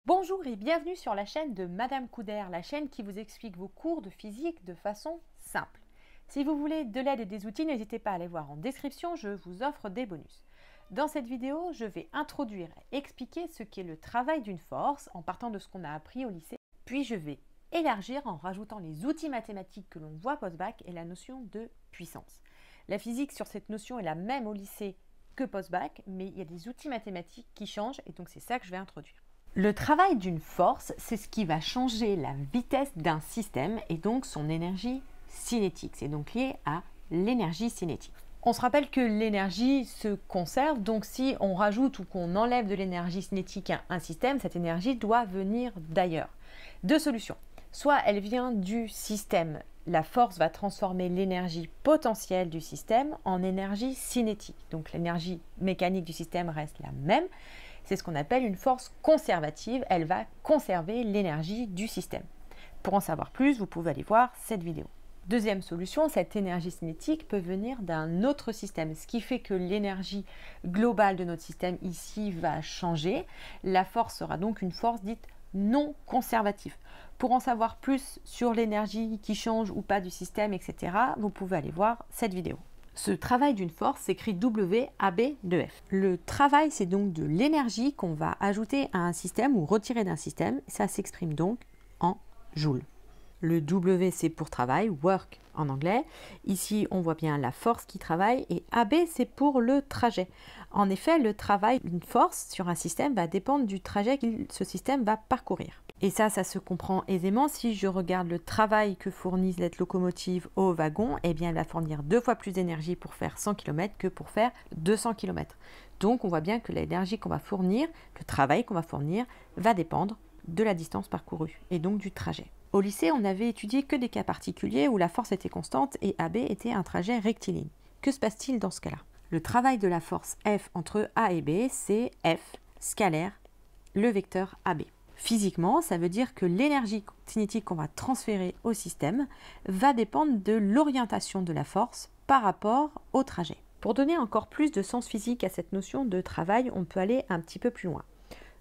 Bonjour et bienvenue sur la chaîne de Madame Couder, la chaîne qui vous explique vos cours de physique de façon simple. Si vous voulez de l'aide et des outils, n'hésitez pas à aller voir en description, je vous offre des bonus. Dans cette vidéo, je vais introduire et expliquer ce qu'est le travail d'une force en partant de ce qu'on a appris au lycée. Puis je vais élargir en rajoutant les outils mathématiques que l'on voit post-bac et la notion de puissance. La physique sur cette notion est la même au lycée que post-bac, mais il y a des outils mathématiques qui changent et donc c'est ça que je vais introduire. Le travail d'une force, c'est ce qui va changer la vitesse d'un système et donc son énergie cinétique. C'est donc lié à l'énergie cinétique. On se rappelle que l'énergie se conserve, donc si on rajoute ou qu'on enlève de l'énergie cinétique à un système, cette énergie doit venir d'ailleurs. Deux solutions. Soit elle vient du système, la force va transformer l'énergie potentielle du système en énergie cinétique. Donc l'énergie mécanique du système reste la même. C'est ce qu'on appelle une force conservative, elle va conserver l'énergie du système. Pour en savoir plus, vous pouvez aller voir cette vidéo. Deuxième solution, cette énergie cinétique peut venir d'un autre système, ce qui fait que l'énergie globale de notre système ici va changer. La force sera donc une force dite non conservative. Pour en savoir plus sur l'énergie qui change ou pas du système, etc., vous pouvez aller voir cette vidéo. Ce travail d'une force s'écrit WAB de F. Le travail, c'est donc de l'énergie qu'on va ajouter à un système ou retirer d'un système. Ça s'exprime donc en joules. Le W, c'est pour travail, work en anglais. Ici, on voit bien la force qui travaille et AB, c'est pour le trajet. En effet, le travail d'une force sur un système va dépendre du trajet que ce système va parcourir. Et ça se comprend aisément. Si je regarde le travail que fournit cette locomotive au wagon, eh bien, elle va fournir 2 fois plus d'énergie pour faire 100 km que pour faire 200 km. Donc, on voit bien que l'énergie qu'on va fournir, le travail qu'on va fournir, va dépendre de la distance parcourue et donc du trajet. Au lycée, on n'avait étudié que des cas particuliers où la force était constante et AB était un trajet rectiligne. Que se passe-t-il dans ce cas-là? Le travail de la force F entre A et B, c'est F scalaire le vecteur AB. Physiquement, ça veut dire que l'énergie cinétique qu'on va transférer au système va dépendre de l'orientation de la force par rapport au trajet. Pour donner encore plus de sens physique à cette notion de travail, on peut aller un petit peu plus loin.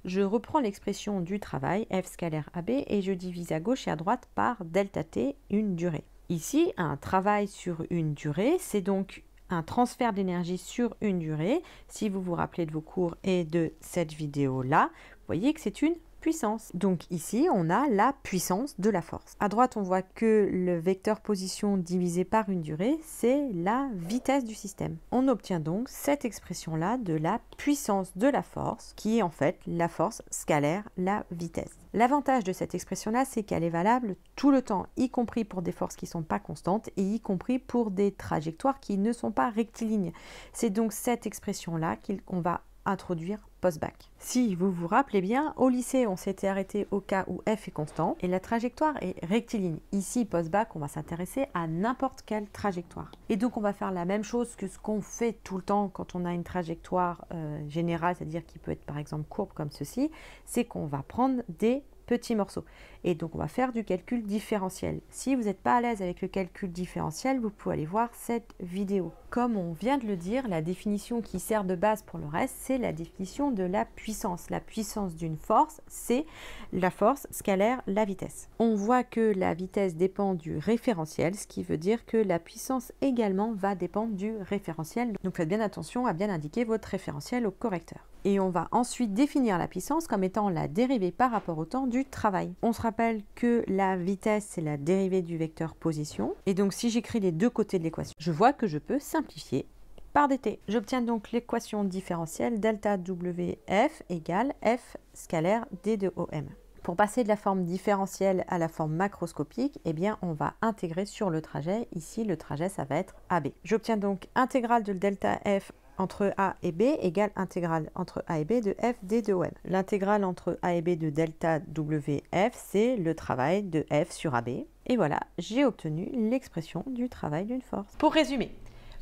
Je reprends l'expression du travail, F scalaire AB, et je divise à gauche et à droite par delta T, une durée. Ici, un travail sur une durée, c'est donc un transfert d'énergie sur une durée. Si vous vous rappelez de vos cours et de cette vidéo-là, vous voyez que c'est une puissance. Donc ici, on a la puissance de la force. À droite, on voit que le vecteur position divisé par une durée, c'est la vitesse du système. On obtient donc cette expression-là de la puissance de la force, qui est en fait la force scalaire la vitesse. L'avantage de cette expression-là, c'est qu'elle est valable tout le temps, y compris pour des forces qui ne sont pas constantes et y compris pour des trajectoires qui ne sont pas rectilignes. C'est donc cette expression-là qu'on va introduire post-bac. Si vous vous rappelez bien, au lycée, on s'était arrêté au cas où F est constant et la trajectoire est rectiligne. Ici, post-bac, on va s'intéresser à n'importe quelle trajectoire. Et donc, on va faire la même chose que ce qu'on fait tout le temps quand on a une trajectoire générale, c'est-à-dire qui peut être par exemple courbe comme ceci, c'est qu'on va prendre des petits morceaux. Et donc, on va faire du calcul différentiel. Si vous n'êtes pas à l'aise avec le calcul différentiel, vous pouvez aller voir cette vidéo. Comme on vient de le dire, la définition qui sert de base pour le reste, c'est la définition de la puissance. La puissance d'une force, c'est la force scalaire la vitesse. On voit que la vitesse dépend du référentiel, ce qui veut dire que la puissance également va dépendre du référentiel. Donc, faites bien attention à bien indiquer votre référentiel au correcteur. Et on va ensuite définir la puissance comme étant la dérivée par rapport au temps du travail. On se rappelle que la vitesse, c'est la dérivée du vecteur position. Et donc, si j'écris les deux côtés de l'équation, je vois que je peux simplifier par dt. J'obtiens donc l'équation différentielle delta WF égale F scalaire D de OM. Pour passer de la forme différentielle à la forme macroscopique, eh bien, on va intégrer sur le trajet. Ici, le trajet, ça va être AB. J'obtiens donc intégrale de delta F entre A et B égale intégrale entre A et B de F D de OM. L'intégrale entre A et B de delta WF, c'est le travail de F sur AB. Et voilà, j'ai obtenu l'expression du travail d'une force. Pour résumer,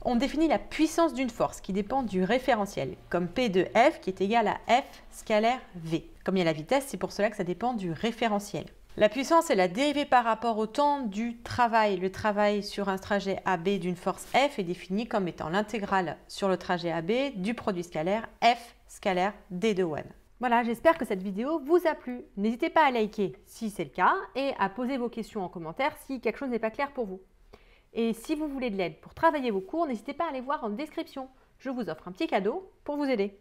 on définit la puissance d'une force qui dépend du référentiel, comme P de F qui est égal à F scalaire V. Comme il y a la vitesse, c'est pour cela que ça dépend du référentiel. La puissance est la dérivée par rapport au temps du travail. Le travail sur un trajet AB d'une force F est défini comme étant l'intégrale sur le trajet AB du produit scalaire F scalaire D de OM. Voilà, j'espère que cette vidéo vous a plu. N'hésitez pas à liker si c'est le cas et à poser vos questions en commentaire si quelque chose n'est pas clair pour vous. Et si vous voulez de l'aide pour travailler vos cours, n'hésitez pas à aller voir en description. Je vous offre un petit cadeau pour vous aider.